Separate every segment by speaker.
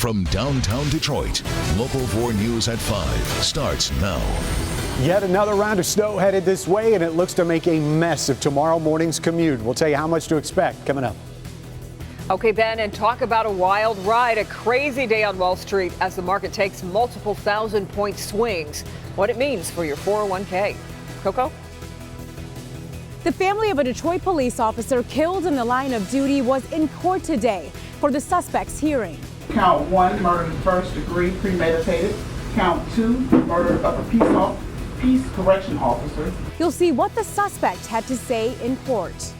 Speaker 1: From downtown Detroit, Local 4 News at 5 starts now.
Speaker 2: Yet another round of snow headed this way, and it looks to make a mess of tomorrow morning's commute. We'll tell you how much to expect coming up.
Speaker 3: Okay, Ben, and talk about a wild ride, a crazy day on Wall Street as the market takes multiple thousand-point swings. What it means for your 401k. Coco?
Speaker 4: The family of a Detroit police officer killed in the line of duty was in court today for the suspect's hearing.
Speaker 5: Count 1, murder in first degree, premeditated. Count 2, murder of a peace correction officer.
Speaker 4: You'll see what the suspect had to say in court.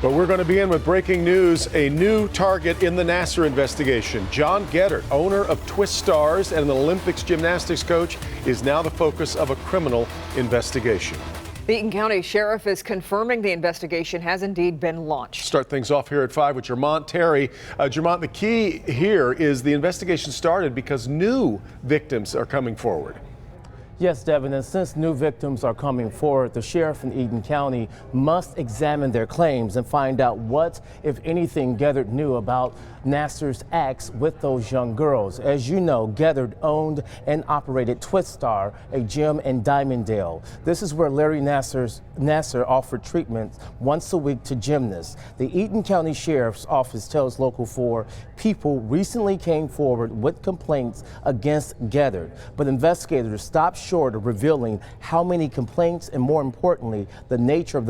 Speaker 6: But we're going to begin with breaking news. A new target in the Nassar investigation. John Geddert, owner of Twist Stars and an Olympics gymnastics coach, is now the focus of a criminal investigation.
Speaker 3: The Eaton County Sheriff is confirming the investigation has indeed been launched.
Speaker 6: Start things off here at 5 with Jermont Terry. Jermont, the key here is the investigation started because new victims are coming forward.
Speaker 7: Yes, Devin, and since new victims are coming forward, the sheriff in Eaton County must examine their claims and find out what, if anything, Geddert knew about Nassar's acts with those young girls. As you know, Geddert owned and operated Twist Star, a gym in Diamonddale. This is where Larry Nassar offered treatment once a week to gymnasts. The Eaton County Sheriff's Office tells Local 4 people recently came forward with complaints against Geddert, but investigators stopped short of revealing how many complaints and, more importantly, the nature of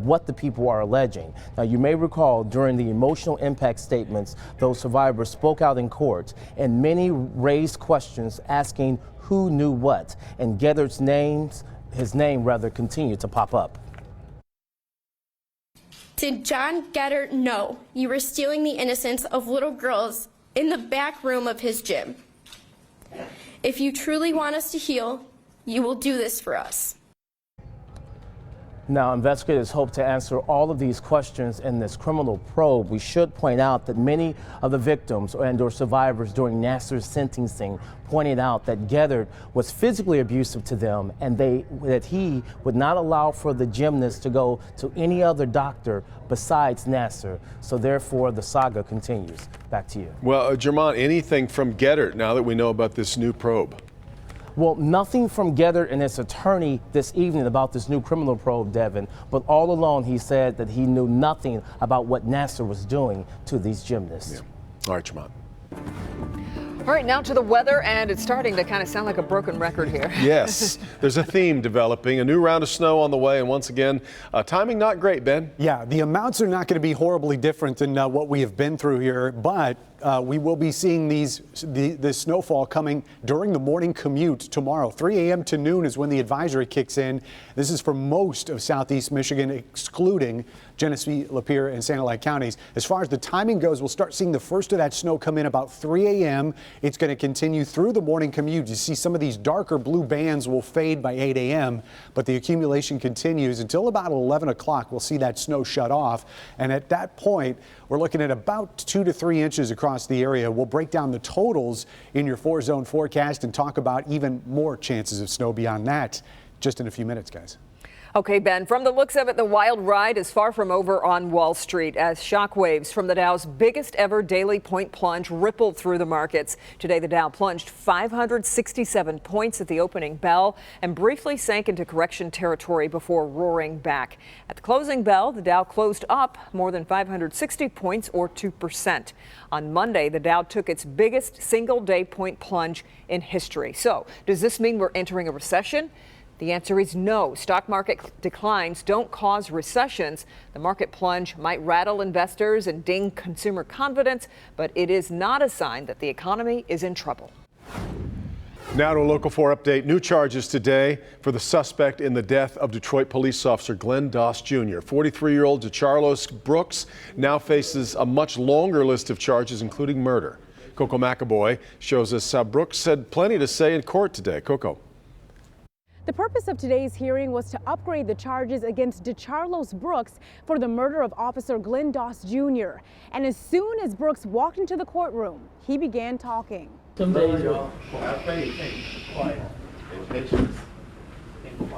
Speaker 7: what the people are alleging. Now, you may recall during the emotional impact statements, those survivors spoke out in court, and many raised questions asking who knew what, and Geddert's name continued to pop up.
Speaker 8: Did John Geddert know you were stealing the innocence of little girls in the back room of his gym? If you truly want us to heal, you will do this for us.
Speaker 7: Now, investigators hope to answer all of these questions in this criminal probe. We should point out that many of the victims and/or survivors during Nassar's sentencing pointed out that Geddert was physically abusive to them and that he would not allow for the gymnast to go to any other doctor besides Nassar. So therefore, the saga continues. Back to you.
Speaker 6: Well, Jermont, anything from Geddert now that we know about this new probe?
Speaker 7: Well, nothing from Geddert and his attorney this evening about this new criminal probe, Devin, but all along he said that he knew nothing about what Nassar was doing to these gymnasts.
Speaker 6: Yeah. All right, Jermont.
Speaker 3: All right, now to the weather, and it's starting to kind of sound like a broken record here.
Speaker 6: Yes, there's a theme developing. A new round of snow on the way, and once again, timing not great, Ben.
Speaker 2: Yeah, the amounts are not going to be horribly different than what we have been through here, but we will be seeing the snowfall coming during the morning commute tomorrow. 3 a.m. to noon is when the advisory kicks in. This is for most of southeast Michigan, excluding Genesee, Lapeer, and Sanilac counties. As far as the timing goes, we'll start seeing the first of that snow come in about 3 a.m. It's going to continue through the morning commute. You see some of these darker blue bands will fade by 8 a.m., but the accumulation continues until about 11 o'clock. We'll see that snow shut off, and at that point, we're looking at about 2 to 3 inches across the area. We'll break down the totals in your 4-zone forecast and talk about even more chances of snow beyond that just in a few minutes, guys.
Speaker 3: Okay, Ben, from the looks of it, the wild ride is far from over on Wall Street as shockwaves from the Dow's biggest ever daily point plunge rippled through the markets. Today, the Dow plunged 567 points at the opening bell and briefly sank into correction territory before roaring back. At the closing bell, the Dow closed up more than 560 points or 2%. On Monday, the Dow took its biggest single-day point plunge in history. So, does this mean we're entering a recession? The answer is no. Stock market declines don't cause recessions. The market plunge might rattle investors and ding consumer confidence, but it is not a sign that the economy is in trouble.
Speaker 6: Now to a Local 4 update. New charges today for the suspect in the death of Detroit police officer Glenn Doss Jr. 43-year-old DeCharlos Brooks now faces a much longer list of charges, including murder. Coco McAvoy shows us how Brooks had plenty to say in court today. Coco.
Speaker 4: The purpose of today's hearing was to upgrade the charges against DeCharlos Brooks for the murder of Officer Glenn Doss Jr. And as soon as Brooks walked into the courtroom, he began talking.
Speaker 9: Some days y'all have faith, quiet, patience, and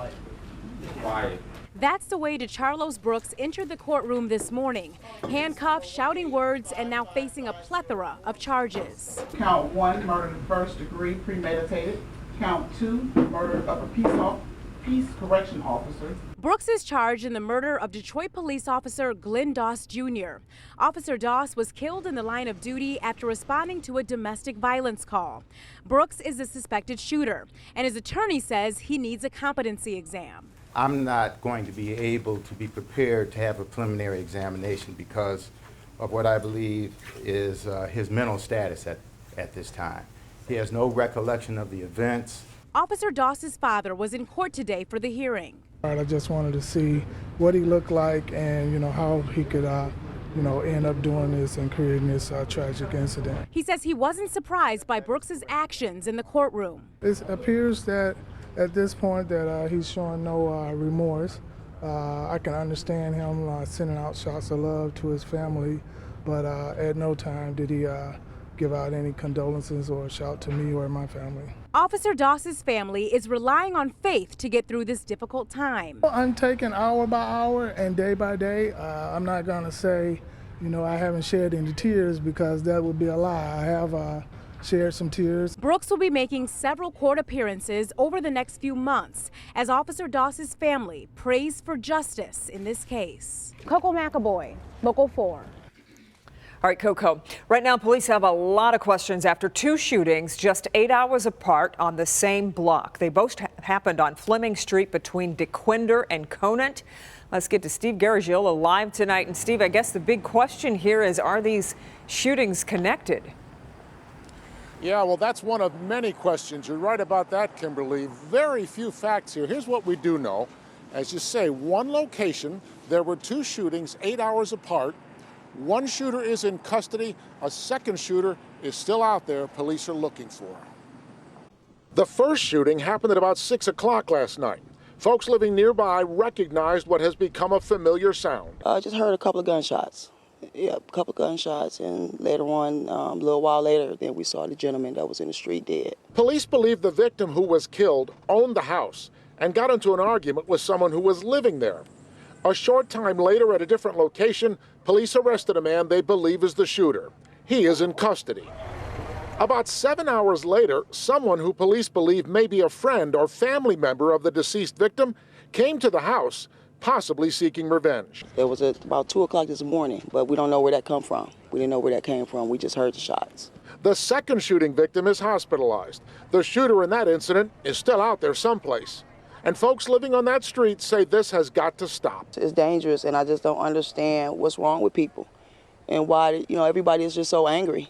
Speaker 9: quiet.
Speaker 4: That's the way DeCharlos Brooks entered the courtroom this morning, handcuffed, shouting words, and now facing a plethora of charges.
Speaker 5: Count 1, murder in first degree, premeditated. Count 2, murder of a peace correction officer.
Speaker 4: Brooks is charged in the murder of Detroit police officer Glenn Doss Jr. Officer Doss was killed in the line of duty after responding to a domestic violence call. Brooks is the suspected shooter, and his attorney says he needs a competency exam.
Speaker 10: I'm not going to be able to be prepared to have a preliminary examination because of what I believe is his mental status at this time. He has no recollection of the events.
Speaker 4: Officer Doss's father was in court today for the hearing.
Speaker 11: I just wanted to see what he looked like and, how he could, end up doing this and creating this tragic incident.
Speaker 4: He says he wasn't surprised by Brooks's actions in the courtroom.
Speaker 11: It appears that at this point that he's showing no remorse. I can understand him sending out shots of love to his family, but at no time did he give out any condolences or shout to me or my family.
Speaker 4: Officer Doss's family is relying on faith to get through this difficult time.
Speaker 11: I'm taking hour by hour and day by day. I'm not going to say, I haven't shed any tears because that would be a lie. I have shared some tears.
Speaker 4: Brooks will be making several court appearances over the next few months as Officer Doss's family prays for justice in this case. Coco McAvoy, Local 4.
Speaker 3: All right, Coco. Right now, police have a lot of questions after two shootings just 8 hours apart on the same block. They both happened on Fleming Street between DeQuinder and Conant. Let's get to Steve Garagiola live tonight. And Steve, I guess the big question here is, are these shootings connected?
Speaker 12: Yeah, well, that's one of many questions. You're right about that, Kimberly. Very few facts here. Here's what we do know. As you say, one location, there were two shootings 8 hours apart. One shooter is in custody. A second shooter is still out there. Police are looking for. The first shooting happened at about 6 o'clock last night. Folks living nearby recognized what has become a familiar sound.
Speaker 13: I just heard a couple of gunshots. Yeah, a couple of gunshots, and later on, a little while later, then we saw the gentleman that was in the street dead.
Speaker 12: Police believe the victim who was killed owned the house and got into an argument with someone who was living there. A short time later, at a different location, police arrested a man they believe is the shooter. He is in custody. About 7 hours later, someone who police believe may be a friend or family member of the deceased victim came to the house, possibly seeking revenge.
Speaker 13: It was at about 2 o'clock this morning, but we don't know where that come from. We didn't know where that came from. We just heard the shots.
Speaker 12: The second shooting victim is hospitalized. The shooter in that incident is still out there someplace. And folks living on that street say this has got to stop.
Speaker 13: It's dangerous, and I just don't understand what's wrong with people and why, everybody is just so angry.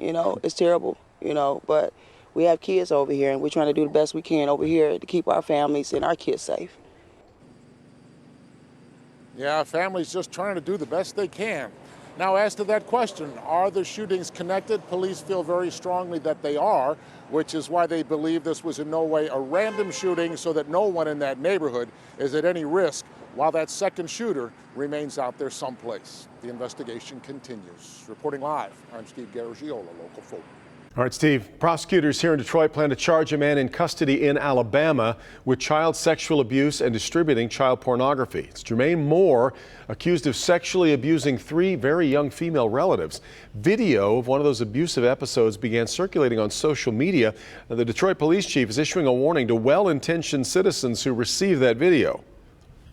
Speaker 13: It's terrible, but we have kids over here, and we're trying to do the best we can over here to keep our families and our kids safe.
Speaker 12: Yeah, families just trying to do the best they can. Now, as to that question, are the shootings connected? Police feel very strongly that they are, which is why they believe this was in no way a random shooting so that no one in that neighborhood is at any risk while that second shooter remains out there someplace. The investigation continues. Reporting live, I'm Steve Garagiola, Local 4.
Speaker 6: All right, Steve, prosecutors here in Detroit plan to charge a man in custody in Alabama with child sexual abuse and distributing child pornography. It's Jermaine Moore, accused of sexually abusing 3 very young female relatives. Video of one of those abusive episodes began circulating on social media. The Detroit police chief is issuing a warning to well-intentioned citizens who receive that video.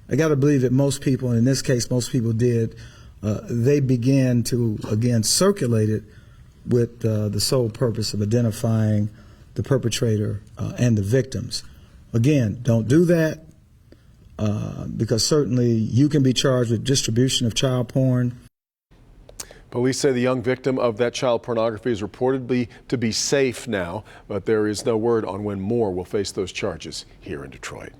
Speaker 14: I got to believe that most people, in this case, most people did, they began to, again, circulate it with the sole purpose of identifying the perpetrator and the victims. Again, don't do that because certainly you can be charged with distribution of child porn.
Speaker 6: Police say the young victim of that child pornography is reportedly to be safe now, but there is no word on when Moore will face those charges here in Detroit.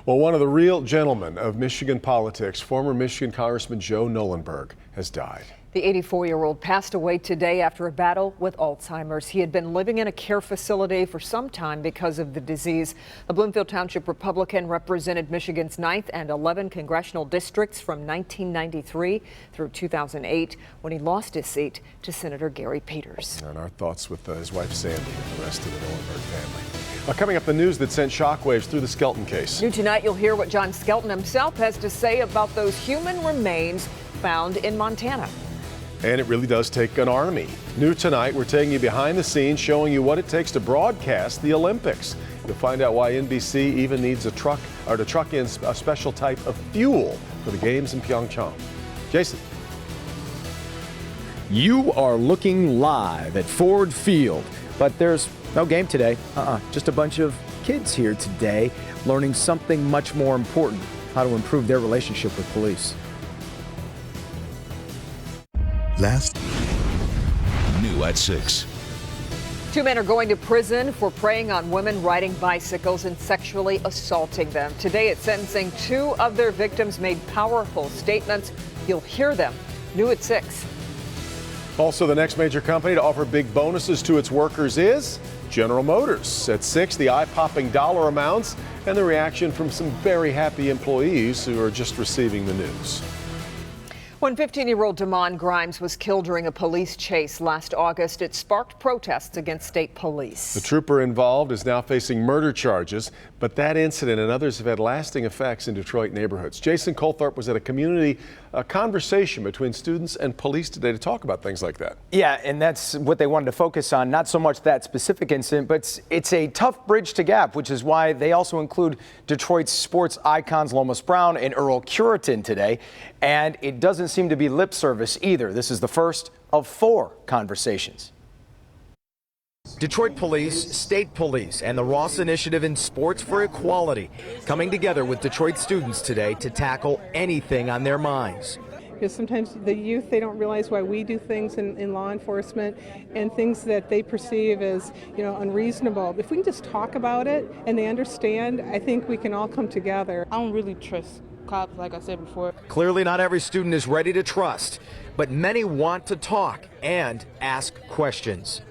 Speaker 6: Well, one of the real gentlemen of Michigan politics, former Michigan Congressman Joe Knollenberg, has died.
Speaker 3: The 84-year-old passed away today after a battle with Alzheimer's. He had been living in a care facility for some time because of the disease. The Bloomfield Township Republican represented Michigan's 9th and 11th congressional districts from 1993 through 2008 when he lost his seat to Senator Gary Peters.
Speaker 6: And our thoughts with his wife Sandy and the rest of the Knollenberg family. Coming up, the news that sent shockwaves through the Skelton case.
Speaker 3: New tonight, you'll hear what John Skelton himself has to say about those human remains found in Montana.
Speaker 6: And it really does take an army. New tonight, we're taking you behind the scenes, showing you what it takes to broadcast the Olympics. You'll find out why NBC even needs to truck in a special type of fuel for the games in Pyeongchang. Jason.
Speaker 15: You are looking live at Ford Field, but there's no game today. Just a bunch of kids here today learning something much more important, how to improve their relationship with police.
Speaker 1: Last new at 6.
Speaker 3: 2 men are going to prison for preying on women riding bicycles and sexually assaulting them. Today at sentencing, 2 of their victims made powerful statements. You'll hear them. New at 6.
Speaker 6: Also, the next major company to offer big bonuses to its workers is General Motors. At 6, the eye-popping dollar amounts and the reaction from some very happy employees who are just receiving the news.
Speaker 3: When 15-year-old Damon Grimes was killed during a police chase last August, it sparked protests against state police.
Speaker 6: The trooper involved is now facing murder charges, but that incident and others have had lasting effects in Detroit neighborhoods. Jason Colthorpe was at a community conversation between students and police today to talk about things like that.
Speaker 16: Yeah, and that's what they wanted to focus on, not so much that specific incident, but it's a tough bridge to gap, which is why they also include Detroit's sports icons Lomas Brown and Earl Curitan today. And it doesn't seem to be lip service either. This is the first of 4 conversations.
Speaker 17: Detroit Police, State Police, and the Ross Initiative in Sports for Equality coming together with Detroit students today to tackle anything on their minds.
Speaker 18: Because sometimes the youth, they don't realize why we do things in law enforcement and things that they perceive as, unreasonable. If we can just talk about it and they understand, I think we can all come together.
Speaker 19: I don't really trust cops, like I said before.
Speaker 17: Clearly not every student is ready to trust, but many want to talk and ask questions.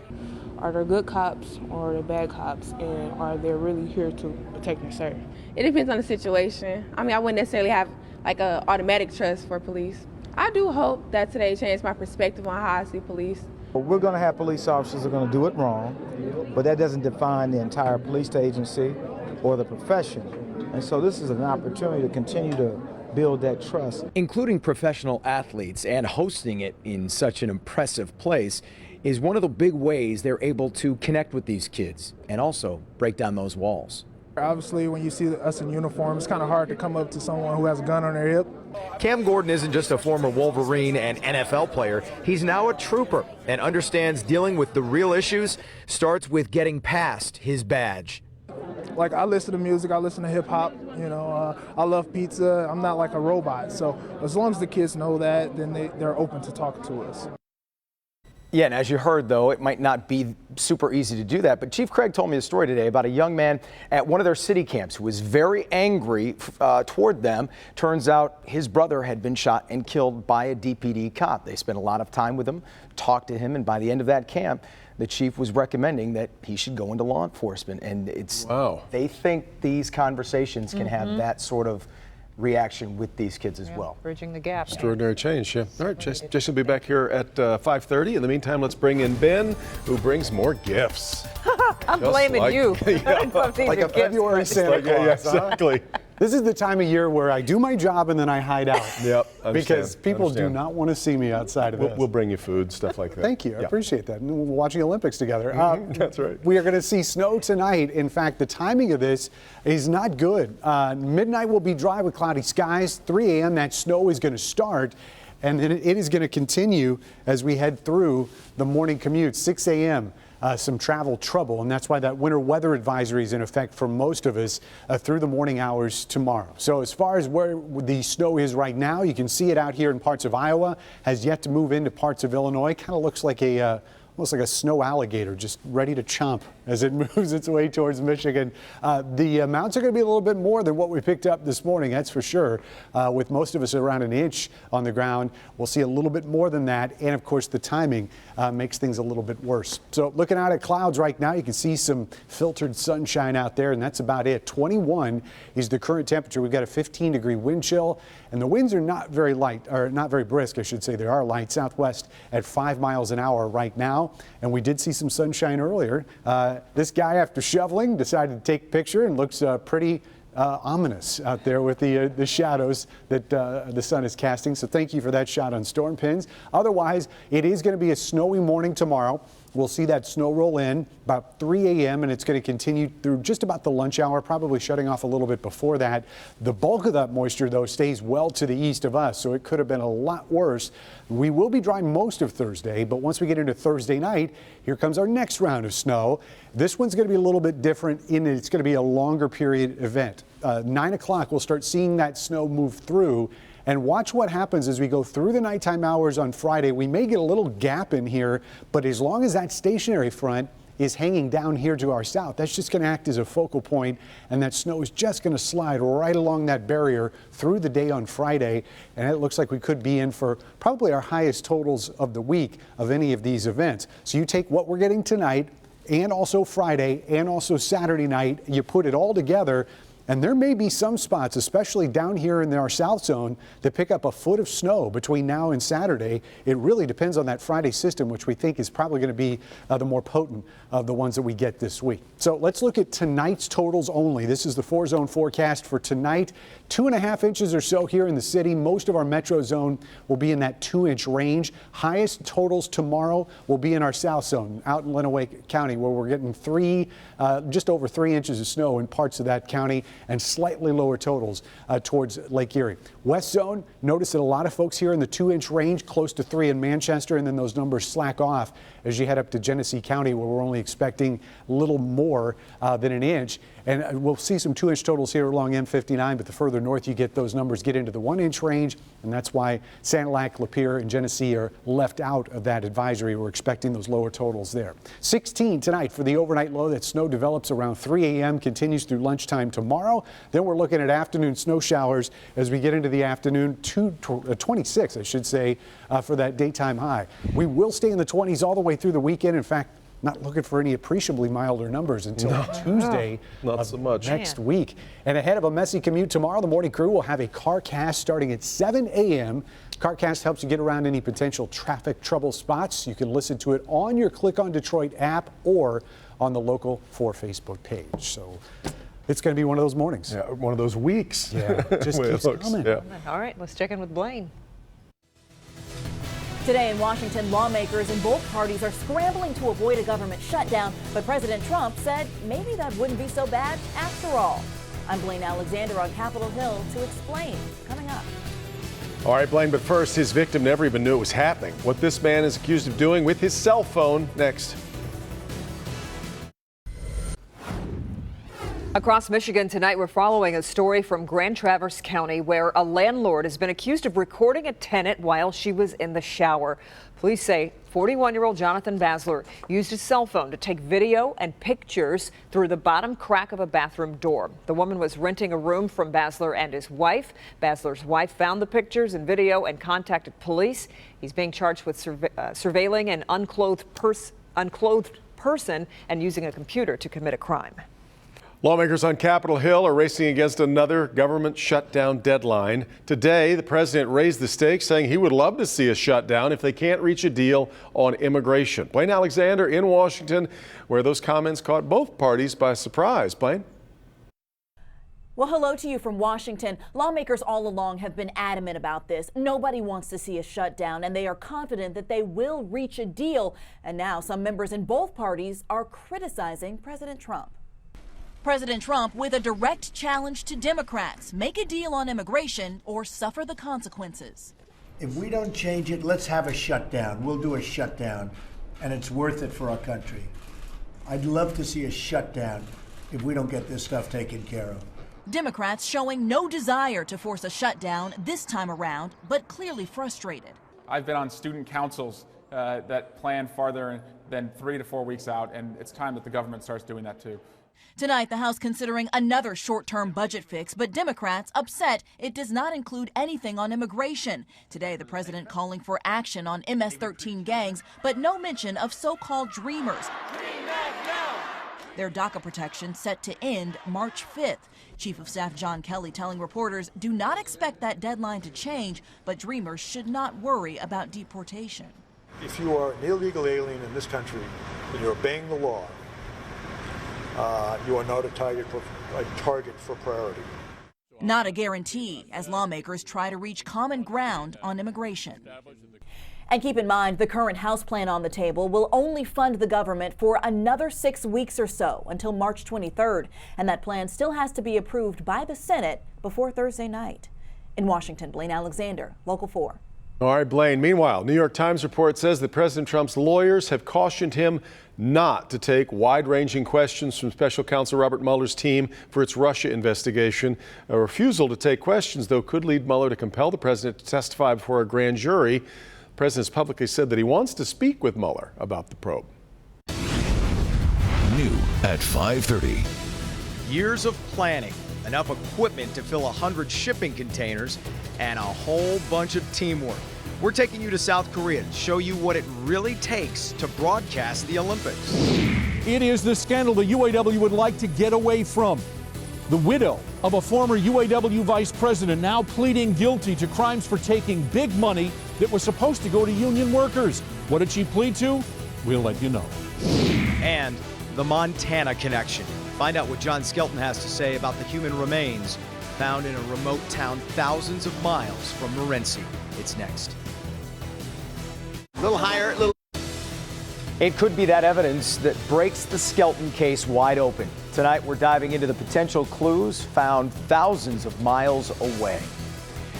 Speaker 19: Are there good cops or are there bad cops, and are they really here to protect and serve?
Speaker 20: It depends on the situation. I mean, I wouldn't necessarily have like an automatic trust for police. I do hope that today changed my perspective on how I see police.
Speaker 14: We're going to have police officers who are going to do it wrong, but that doesn't define the entire police agency or the profession. And so this is an opportunity to continue to build that trust.
Speaker 15: Including professional athletes and hosting it in such an impressive place is one of the big ways they're able to connect with these kids and also break down those walls.
Speaker 11: Obviously, when you see us in uniform, it's kind of hard to come up to someone who has a gun on their hip.
Speaker 17: Cam Gordon isn't just a former Wolverine and NFL player. He's now a trooper and understands dealing with the real issues starts with getting past his badge.
Speaker 11: Like, I listen to music, I listen to hip hop, I love pizza. I'm not like a robot. So as long as the kids know that, then they're open to talking to us.
Speaker 16: Yeah, and as you heard, though, it might not be super easy to do that. But Chief Craig told me a story today about a young man at one of their city camps who was very angry toward them. Turns out his brother had been shot and killed by a DPD cop. They spent a lot of time with him, talked to him, and by the end of that camp, the chief was recommending that he should go into law enforcement. And it's they think these conversations can have that sort of reaction with these kids as well.
Speaker 3: Bridging the gap.
Speaker 6: Extraordinary change, yeah. All right, Jason will be back here at 5:30. In the meantime, let's bring in Ben, who brings more gifts.
Speaker 3: I'm blaming you.
Speaker 2: Like a February Santa Claus.
Speaker 6: Yeah, exactly.
Speaker 2: This is the time of year where I do my job and then I hide out.
Speaker 6: Yep.
Speaker 2: Because people do not want to see me outside of this.
Speaker 6: We'll bring you food, stuff like that.
Speaker 2: Thank you. I appreciate that. And we'll watch the Olympics together.
Speaker 6: That's right.
Speaker 2: We are going to see snow tonight. In fact, the timing of this is not good. Midnight will be dry with cloudy skies. 3 a.m. that snow is going to start. And then it is going to continue as we head through the morning commute. 6 a.m. Some travel trouble, and that's why that winter weather advisory is in effect for most of us through the morning hours tomorrow. So as far as where the snow is right now, you can see it out here in parts of Iowa, has yet to move into parts of Illinois. Kind of looks like almost like a snow alligator, just ready to chomp as it moves its way towards Michigan. The amounts are going to be a little bit more than what we picked up this morning, that's for sure. With most of us around an inch on the ground, we'll see a little bit more than that. And of course, the timing makes things a little bit worse. So looking out at clouds right now, you can see some filtered sunshine out there, and that's about it. 21 is the current temperature. We've got a 15-degree wind chill, and the winds are not very light, or not very brisk, I should say. They are light, southwest at 5 miles an hour right now. And we did see some sunshine earlier. this guy, after shoveling, decided to take a picture and looks pretty ominous out there with the shadows that the sun is casting. So thank you for that shot on Storm Pins. Otherwise, it is going to be a snowy morning tomorrow. We'll see that snow roll in about 3 a.m. and it's going to continue through just about the lunch hour, probably shutting off a little bit before that. The bulk of that moisture, though, stays well to the east of us, so it could have been a lot worse. We will be dry most of Thursday, but once we get into Thursday night, here comes our next round of snow. This one's going to be a little bit different in that it's going to be a longer period event. 9 o'clock, we'll start seeing that snow move through. And watch what happens as we go through the nighttime hours on Friday. We may get a little gap in here, but as long as that stationary front is hanging down here to our south, that's just going to act as a focal point, and that snow is just going to slide right along that barrier through the day on Friday. And it looks like we could be in for probably our highest totals of the week of any of these events. So you take what we're getting tonight and also Friday and also Saturday night, you put it all together, and there may be some spots, especially down here in our south zone, that pick up a foot of snow between now and Saturday. It really depends on that Friday system, which we think is probably going to be the more potent of the ones that we get this week. So let's look at tonight's totals only. This is the 4-zone forecast for tonight. 2.5 inches or so here in the city. Most of our metro zone will be in that 2-inch range. Highest totals tomorrow will be in our south zone, out in Lenawee County, where we're getting just over 3 inches of snow in parts of that county, and slightly lower totals towards Lake Erie. West zone, notice that a lot of folks here in the 2-inch range, close to 3 in Manchester, and then those numbers slack off as you head up to Genesee County, where we're only expecting a little more than an inch. And we'll see some 2-inch totals here along M59, but the further north you get, those numbers get into the 1-inch range, and that's why Sand Lac, Lapeer, and Genesee are left out of that advisory. We're expecting those lower totals there. 16 tonight for the overnight low. That snow develops around 3 a.m., continues through lunchtime tomorrow. Then we're looking at afternoon snow showers as we get into the afternoon, 26, I should say, for that daytime high. We will stay in the 20s all the way through the weekend. In fact, not looking for any appreciably milder numbers until Tuesday next week. And ahead of a messy commute tomorrow, the morning crew will have a CarCast starting at 7 a.m. CarCast helps you get around any potential traffic trouble spots. You can listen to it on your Click on Detroit app or on the Local 4 Facebook page. So it's going to be one of those mornings.
Speaker 6: Yeah, one of those weeks.
Speaker 2: Yeah, just keeps coming.
Speaker 6: Yeah.
Speaker 3: All right, let's check in with Blaine.
Speaker 21: Today in Washington, lawmakers in both parties are scrambling to avoid a government shutdown, but President Trump said maybe that wouldn't be so bad after all. I'm Blaine Alexander on Capitol Hill to explain. Coming up.
Speaker 6: All right, Blaine, but first, his victim never even knew it was happening. What this man is accused of doing with his cell phone next.
Speaker 3: Across Michigan tonight, we're following a story from Grand Traverse County where a landlord has been accused of recording a tenant while she was in the shower. Police say 41-year-old Jonathan Basler used his cell phone to take video and pictures through the bottom crack of a bathroom door. The woman was renting a room from Basler and his wife. Basler's wife found the pictures and video and contacted police. He's being charged with surveilling an unclothed person and using a computer to commit a crime.
Speaker 6: Lawmakers on Capitol Hill are racing against another government shutdown deadline. Today, the president raised the stakes, saying he would love to see a shutdown if they can't reach a deal on immigration. Blaine Alexander in Washington, where those comments caught both parties by surprise. Blaine?
Speaker 21: Well, hello to you from Washington. Lawmakers all along have been adamant about this. Nobody wants to see a shutdown, and they are confident that they will reach a deal. And now some members in both parties are criticizing President Trump. President Trump with a direct challenge to Democrats. Make a deal on immigration or suffer the consequences.
Speaker 22: If we don't change it, let's have a shutdown. We'll do a shutdown, and it's worth it for our country. I'd love to see a shutdown if we don't get this stuff taken care of.
Speaker 21: Democrats showing no desire to force a shutdown this time around, but clearly frustrated.
Speaker 23: I've been on student councils that plan farther than 3 to 4 weeks out, and it's time that the government starts doing that too.
Speaker 21: Tonight, the House considering another short-term budget fix, but Democrats upset it does not include anything on immigration. Today, the president calling for action on MS-13 gangs, but no mention of so-called dreamers. Their DACA protection set to end March 5th. Chief of Staff John Kelly telling reporters do not expect that deadline to change, but dreamers should not worry about deportation.
Speaker 24: If you are an illegal alien in this country and you're obeying the law,
Speaker 7: you are not a target for priority.
Speaker 21: Not a guarantee as lawmakers try to reach common ground on immigration. And keep in mind, the current House plan on the table will only fund the government for another 6 weeks or so until March 23rd. And that plan still has to be approved by the Senate before Thursday night. In Washington, Blaine Alexander, Local 4.
Speaker 6: All right, Blaine. Meanwhile, New York Times report says that President Trump's lawyers have cautioned him not to take wide-ranging questions from Special Counsel Robert Mueller's team for its Russia investigation. A refusal to take questions, though, could lead Mueller to compel the president to testify before a grand jury. The president has publicly said that he wants to speak with Mueller about the probe.
Speaker 1: New at 5:30.
Speaker 17: Years of planning, enough equipment to fill 100 shipping containers, and a whole bunch of teamwork. We're taking you to South Korea to show you what it really takes to broadcast the Olympics.
Speaker 8: It is the scandal the UAW would like to get away from. The widow of a former UAW vice president now pleading guilty to crimes for taking big money that was supposed to go to union workers. What did she plead to? We'll let you know.
Speaker 17: And the Montana connection. Find out what John Skelton has to say about the human remains found in a remote town thousands of miles from Morenci. It's next.
Speaker 16: A little higher, a little. It could be that evidence that breaks the Skelton case wide open. Tonight, we're diving into the potential clues found thousands of miles away.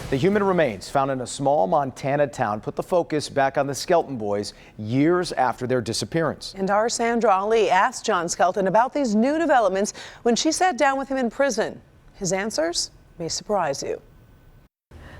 Speaker 16: The human remains found in a small Montana town put the focus back on the Skelton boys years after their disappearance.
Speaker 9: And our Sandra Ali asked John Skelton about these new developments when she sat down with him in prison. His answers may surprise you.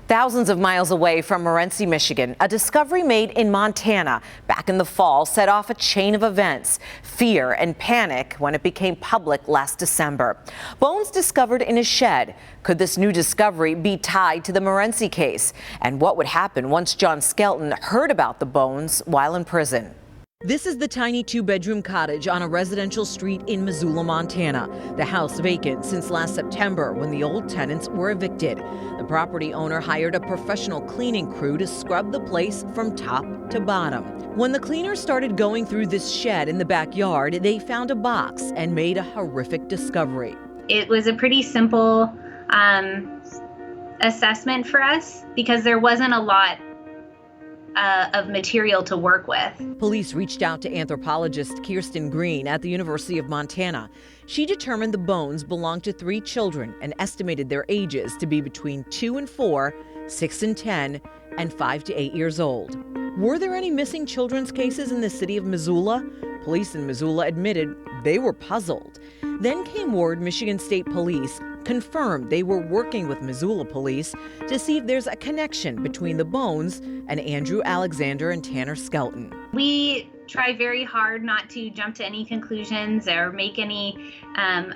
Speaker 24: Thousands of miles away from Morenci, Michigan, a discovery made in Montana back in the fall set off a chain of events, fear and panic when it became public last December. Bones discovered in a shed. Could this new discovery be tied to the Morenci case? And what would happen once John Skelton heard about the bones while in prison? This is the tiny two-bedroom cottage on a residential street in Missoula, Montana. The house vacant since last September when the old tenants were evicted. The property owner hired a professional cleaning crew to scrub the place from top to bottom. When the cleaners started going through this shed in the backyard, they found a box and made a horrific discovery.
Speaker 25: It was a pretty simple assessment for us because there wasn't a lot of material to work with.
Speaker 24: Police reached out to anthropologist Kirsten Green at the University of Montana. She determined the bones belonged to 3 children and estimated their ages to be between 2 and 4, 6 and 10, and 5 to 8 years old. Were there any missing children's cases in the city of Missoula? Police in Missoula admitted they were puzzled. Then came word Michigan State Police confirmed they were working with Missoula police to see if there's a connection between the bones and Andrew Alexander and Tanner Skelton.
Speaker 25: We try very hard not to jump to any conclusions or make any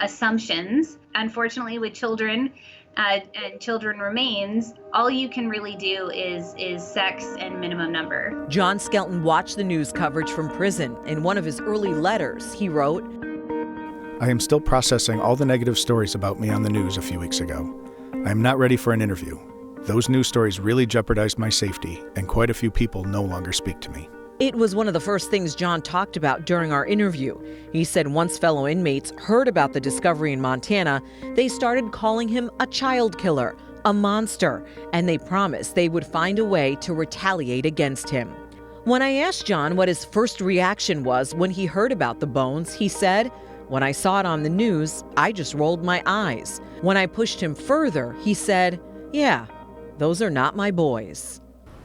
Speaker 25: assumptions. Unfortunately, with children and children remains, all you can really do is sex and minimum number.
Speaker 24: John Skelton watched the news coverage from prison. In one of his early letters, he wrote,
Speaker 26: I am still processing all the negative stories about me on the news a few weeks ago. I am not ready for an interview. Those news stories really jeopardized my safety, and quite a few people no longer speak to me.
Speaker 24: It was one of the first things John talked about during our interview. He said once fellow inmates heard about the discovery in Montana, they started calling him a child killer, a monster, and they promised they would find a way to retaliate against him. When I asked John what his first reaction was when he heard about the bones, he said, when I saw it on the news, I just rolled my eyes. When I pushed him further, he said, yeah, those are not my boys.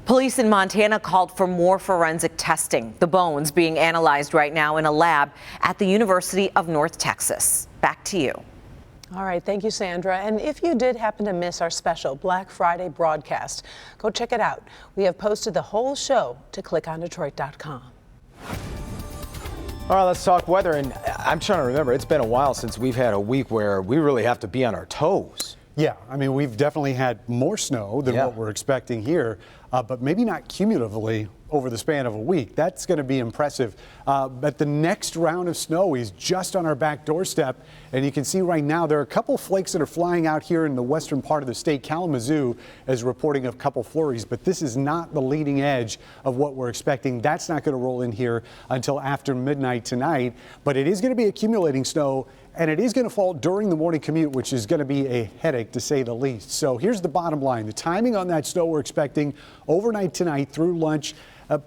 Speaker 24: Police in Montana called for more forensic testing, the bones being analyzed right now in a lab at the University of North Texas. Back to you.
Speaker 9: All right, thank you, Sandra. And if you did happen to miss our special Black Friday broadcast, go check it out. We have posted the whole show to clickondetroit.com.
Speaker 16: All right, let's talk weather. And I'm trying to remember, it's been a while since we've had a week where we really have to be on our toes.
Speaker 2: Yeah, I mean, we've definitely had more snow than what we're expecting here. but maybe not cumulatively over the span of a week. That's going to be impressive. But the next round of snow is just on our back doorstep. And you can see right now there are a couple flakes that are flying out here in the western part of the state. Kalamazoo is reporting a couple flurries, but this is not the leading edge of what we're expecting. That's not going to roll in here until after midnight tonight. But it is going to be accumulating snow, and it is going to fall during the morning commute, which is going to be a headache to say the least. So here's the bottom line. The timing on that snow we're expecting overnight tonight through lunch.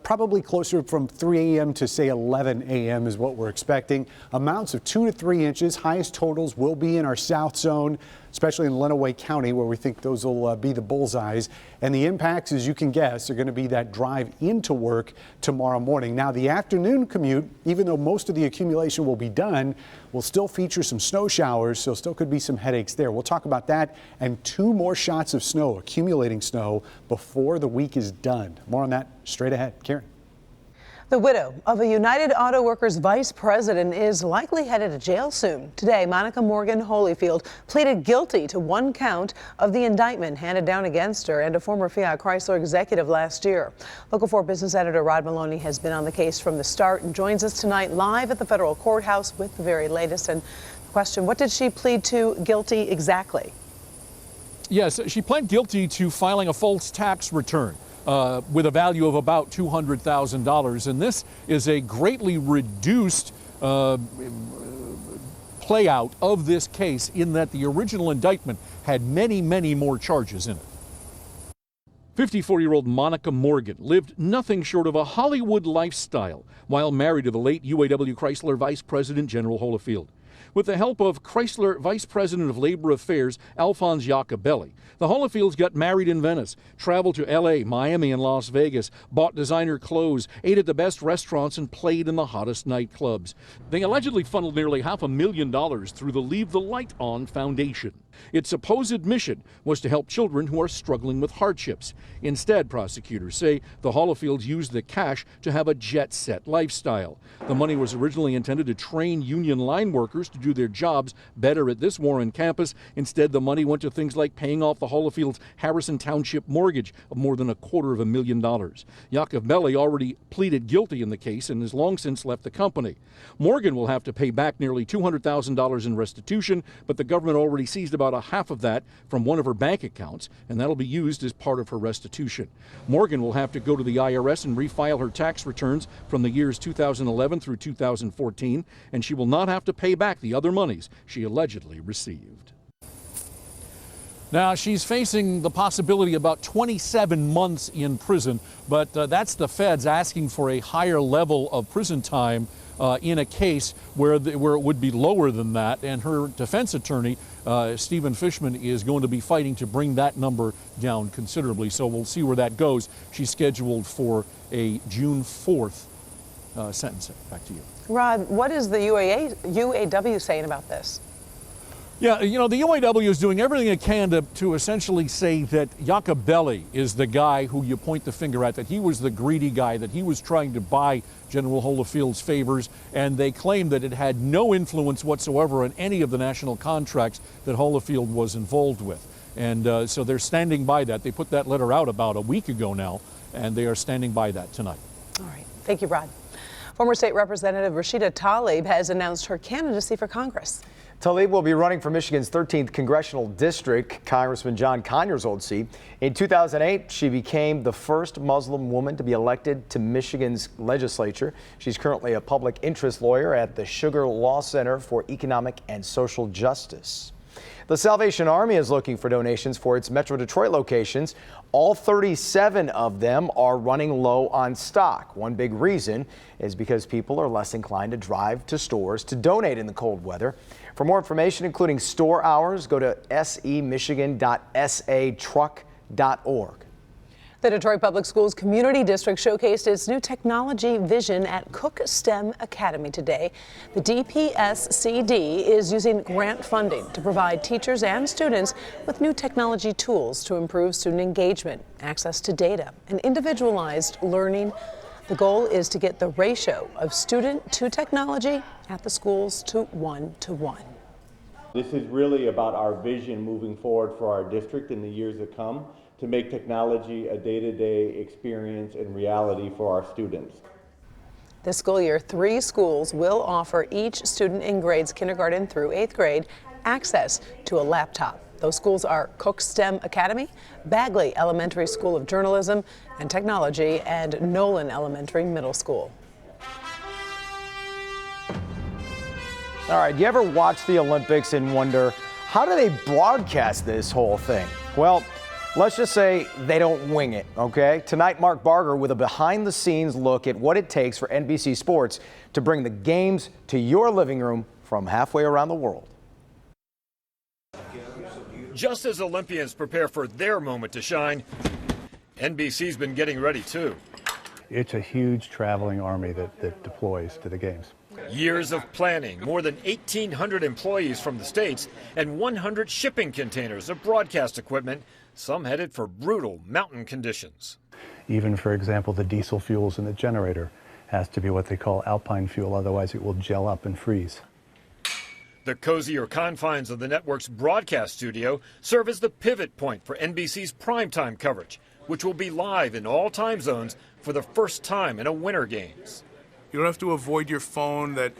Speaker 2: Probably closer from 3 a.m. to say 11 a.m. is what we're expecting. Amounts of 2 to 3 inches. Highest totals will be in our south zone, especially in Lenawee County, where we think those will be the bullseyes. And the impacts, as you can guess, are going to be that drive into work tomorrow morning. Now, the afternoon commute, even though most of the accumulation will be done, will still feature some snow showers, so still could be some headaches there. We'll talk about that and 2 more shots of snow, accumulating snow, before the week is done. More on that straight ahead. Karen.
Speaker 9: The widow of a United Auto Workers vice president is likely headed to jail soon. Today, Monica Morgan Holyfield pleaded guilty to 1 count of the indictment handed down against her and a former Fiat Chrysler executive last year. Local 4 business editor Rod Maloney has been on the case from the start and joins us tonight live at the federal courthouse with the very latest. And the question, what did she plead to guilty exactly?
Speaker 8: Yes, she pled guilty to filing a false tax return. With a value of about $200,000. And this is a greatly reduced play out of this case, in that the original indictment had many, many more charges in it. 54-year-old Monica Morgan lived nothing short of a Hollywood lifestyle while married to the late UAW Chrysler Vice President General Holyfield. With the help of Chrysler Vice President of Labor Affairs Alphonse Jacobelli, the Holyfields got married in Venice, traveled to L.A., Miami, and Las Vegas, bought designer clothes, ate at the best restaurants, and played in the hottest nightclubs. They allegedly funneled nearly $500,000 through the Leave the Light On Foundation. Its supposed mission was to help children who are struggling with hardships. Instead, prosecutors say the Holyfields used the cash to have a jet-set lifestyle. The money was originally intended to train union line workers to do their jobs better at this Warren campus. Instead, the money went to things like paying off the Holyfields' Harrison Township mortgage of more than $250,000. Jacobelli already pleaded guilty in the case and has long since left the company. Morgan will have to pay back nearly $200,000 in restitution, but the government already seized about a half of that from one of her bank accounts, and that'll be used as part of her restitution. Morgan will have to go to the IRS and refile her tax returns from the years 2011 through 2014, and she will not have to pay back the other monies she allegedly received. Now, she's facing the possibility of about 27 months in prison, but that's the feds asking for a higher level of prison time in a case where it would be lower than that. And her defense attorney, Stephen Fishman, is going to be fighting to bring that number down considerably. So we'll see where that goes. She's scheduled for a June 4th sentencing. Back to you.
Speaker 9: Rod, what is the UAW saying about this?
Speaker 8: Yeah, you know, the UAW is doing everything it can to essentially say that Jacobelli is the guy who you point the finger at, that he was the greedy guy, that he was trying to buy General Holyfield's favors, and they claim that it had no influence whatsoever on any of the national contracts that Holyfield was involved with. And so they're standing by that. They put that letter out about a week ago now, and they are standing by that tonight.
Speaker 9: All right. Thank you, Rod. Former State Representative Rashida Tlaib has announced her candidacy for Congress.
Speaker 16: Tlaib will be running for Michigan's 13th congressional district, Congressman John Conyers' old seat. In 2008, she became the first Muslim woman to be elected to Michigan's legislature. She's currently a public interest lawyer at the Sugar Law Center for Economic and Social Justice. The Salvation Army is looking for donations for its Metro Detroit locations. All 37 of them are running low on stock. One big reason is because people are less inclined to drive to stores to donate in the cold weather. For more information, including store hours, go to semichigan.satruck.org.
Speaker 9: The Detroit Public Schools Community District showcased its new technology vision at Cook STEM Academy today. The DPSCD is using grant funding to provide teachers and students with new technology tools to improve student engagement, access to data, and individualized learning. The goal is to get the ratio of student to technology at the schools to 1-to-1.
Speaker 4: This is really about our vision moving forward for our district in the years to come. to make technology a day-to-day experience and reality for our students.
Speaker 9: This school year, 3 schools will offer each student in grades kindergarten through 8th grade access to a laptop. Those schools are Cook STEM Academy, Bagley Elementary School of Journalism and Technology, and Nolan Elementary Middle School.
Speaker 16: All right, you ever watch the Olympics and wonder, how do they broadcast this whole thing? Well, let's just say they don't wing it, okay? Tonight, Mark Barger with a behind-the-scenes look at what it takes for NBC Sports to bring the games to your living room from halfway around the world.
Speaker 5: Just as Olympians prepare for their moment to shine, NBC's been getting ready too.
Speaker 10: It's a huge traveling army that deploys to the games.
Speaker 5: Years of planning, more than 1,800 employees from the States, and 100 shipping containers of broadcast equipment, some headed for brutal mountain conditions.
Speaker 10: Even, for example, the diesel fuels in the generator has to be what they call alpine fuel, otherwise it will gel up and freeze.
Speaker 5: The cozier confines of the network's broadcast studio serve as the pivot point for NBC's primetime coverage, which will be live in all time zones for the first time in a Winter Games.
Speaker 12: You don't have to avoid your phone that,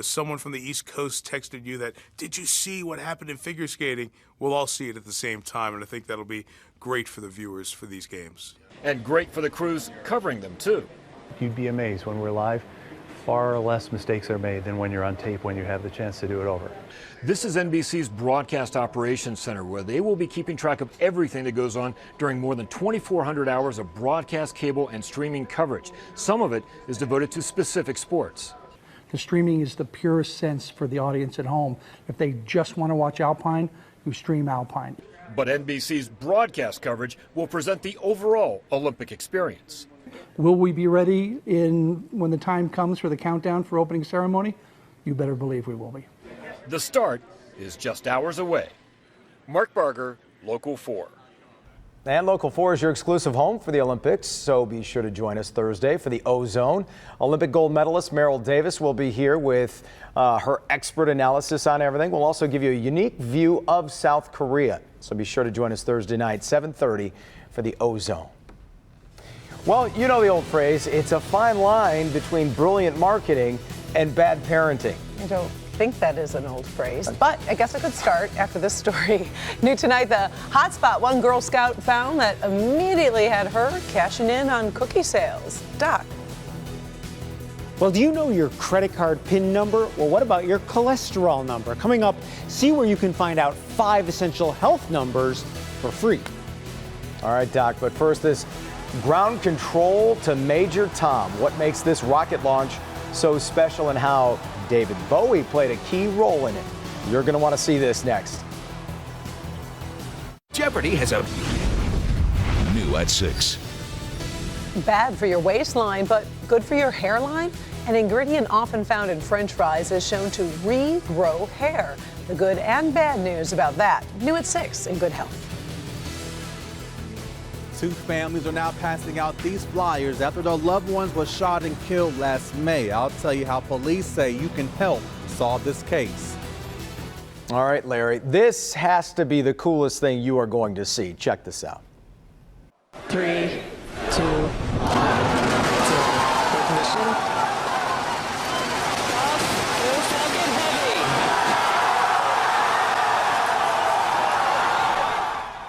Speaker 12: someone from the East Coast texted you that, did you see what happened in figure skating? We'll all see it at the same time, and I think that'll be great for the viewers for these games.
Speaker 5: And great for the crews covering them, too.
Speaker 10: You'd be amazed when we're live. Far less mistakes are made than when you're on tape when you have the chance to do it over.
Speaker 5: This is NBC's Broadcast Operations Center, where they will be keeping track of everything that goes on during more than 2,400 hours of broadcast, cable, and streaming coverage. Some of it is devoted to specific sports.
Speaker 13: The streaming is the purest sense for the audience at home. If they just want to watch Alpine, you stream Alpine.
Speaker 5: But NBC's broadcast coverage will present the overall Olympic experience.
Speaker 13: Will we be ready when the time comes for the countdown for opening ceremony? You better believe we will be.
Speaker 5: The start is just hours away. Mark Barger, Local 4.
Speaker 16: And Local 4 is your exclusive home for the Olympics, so be sure to join us Thursday for the O-Zone. Olympic gold medalist Merrill Davis will be here with her expert analysis on everything. We'll also give you a unique view of South Korea, so be sure to join us Thursday night, 7:30 for the O-Zone. Well, you know the old phrase, it's a fine line between brilliant marketing and bad parenting.
Speaker 9: I don't think that is an old phrase, but I guess I could start after this story. New tonight, the hotspot one Girl Scout found that immediately had her cashing in on cookie sales. Doc.
Speaker 18: Well, do you know your credit card PIN number? Well, what about your cholesterol number? Coming up, see where you can find out 5 essential health numbers for free.
Speaker 16: All right, Doc, but first, this ground control to Major Tom. What makes this rocket launch so special and how David Bowie played a key role in it? You're going to want to see this next.
Speaker 1: Jeopardy has a new at 6.
Speaker 9: Bad for your waistline, but good for your hairline? An ingredient often found in French fries is shown to regrow hair. The good and bad news about that. New at 6 in Good Health.
Speaker 27: 2 families are now passing out these flyers after their loved ones were shot and killed last May. I'll tell you how police say you can help solve this case.
Speaker 16: All right, Larry, this has to be the coolest thing you are going to see. Check this out.
Speaker 27: 3, 2, 1.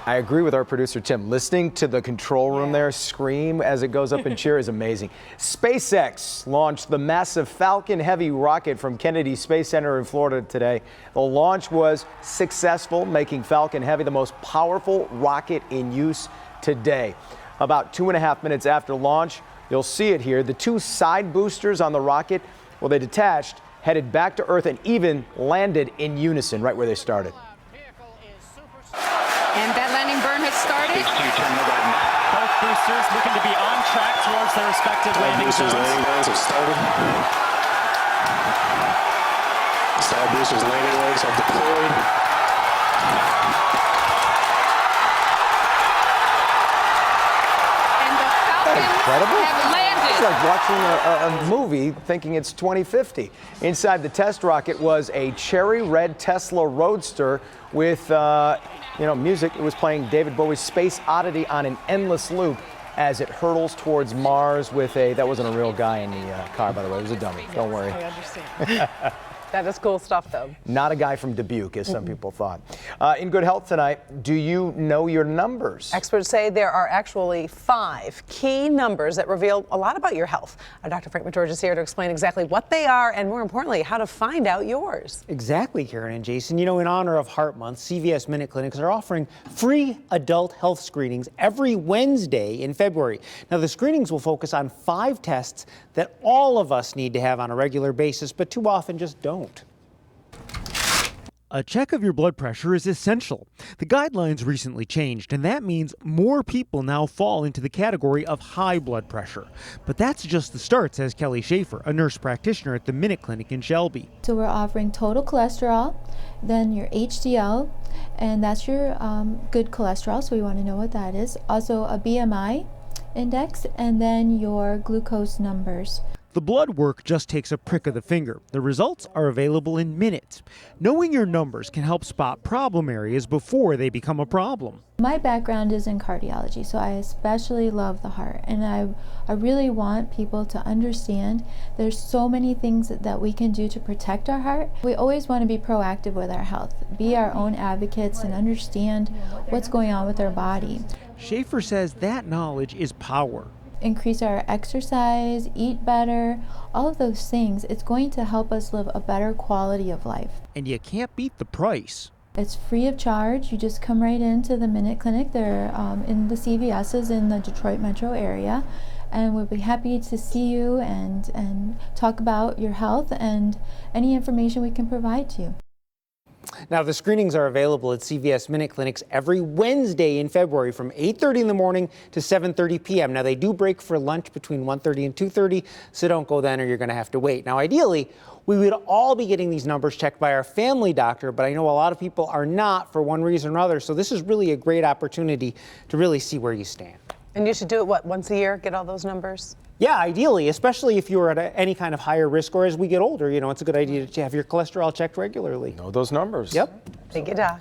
Speaker 16: I agree with our producer, Tim. Listening to the control room there scream as it goes up and cheer is amazing. SpaceX launched the massive Falcon Heavy rocket from Kennedy Space Center in Florida today. The launch was successful, making Falcon Heavy the most powerful rocket in use today. About 2.5 minutes after launch, you'll see it here. The 2 side boosters on the rocket, well, they detached, headed back to Earth, and even landed in unison right where they started.
Speaker 28: And that landing burn has started. Both boosters looking to be on track towards their respective landing zones. Landing burns have started. Side boosters landing legs have deployed. And the Falcons have landed.
Speaker 16: It's like watching a movie thinking it's 2050. Inside the test rocket was a cherry red Tesla Roadster with, music. It was playing David Bowie's Space Oddity on an endless loop as it hurtles towards Mars with that wasn't a real guy in the car, by the way. It was a dummy. Don't worry.
Speaker 9: I understand. That is cool stuff, though.
Speaker 16: Not a guy from Dubuque, as some people thought. In good health tonight, do you know your numbers?
Speaker 9: Experts say there are actually 5 key numbers that reveal a lot about your health. Dr. Frank McGeorge is here to explain exactly what they are and, more importantly, how to find out yours.
Speaker 18: Exactly, Karen and Jason. You know, in honor of Heart Month, CVS Minute Clinics are offering free adult health screenings every Wednesday in February. Now, the screenings will focus on 5 tests that all of us need to have on a regular basis, but too often just don't.
Speaker 3: A check of your blood pressure is essential. The guidelines recently changed, and that means more people now fall into the category of high blood pressure. But that's just the start, says Kelly Schaefer, a nurse practitioner at the Minute Clinic in Shelby.
Speaker 11: So we're offering total cholesterol, then your HDL, and that's your good cholesterol, so we want to know what that is. Also a BMI index, and then your glucose numbers.
Speaker 3: The blood work just takes a prick of the finger. The results are available in minutes. Knowing your numbers can help spot problem areas before they become a problem.
Speaker 11: My background is in cardiology, so I especially love the heart, and I really want people to understand there's so many things that we can do to protect our heart. We always want to be proactive with our health, be our own advocates, and understand what's going on with our body.
Speaker 3: Schaefer says that knowledge is power.
Speaker 11: Increase our exercise, eat better, all of those things. It's going to help us live a better quality of life.
Speaker 3: And you can't beat the price.
Speaker 11: It's free of charge. You just come right into the Minute Clinic. They're in the CVS's in the Detroit metro area. And we'll be happy to see you and talk about your health and any information we can provide to you.
Speaker 18: Now, the screenings are available at CVS Minute Clinics every Wednesday in February from 8:30 in the morning to 7:30 p.m. Now, they do break for lunch between 1:30 and 2:30, so don't go then or you're going to have to wait. Now, ideally, we would all be getting these numbers checked by our family doctor, but I know a lot of people are not for one reason or another, so this is really a great opportunity to really see where you stand.
Speaker 9: And you should do it, once a year, get all those numbers?
Speaker 18: Yeah, ideally, especially if you're at any kind of higher risk or as we get older, it's a good idea to have your cholesterol checked regularly.
Speaker 16: Know those numbers.
Speaker 18: Yep.
Speaker 9: Thank you, Doc.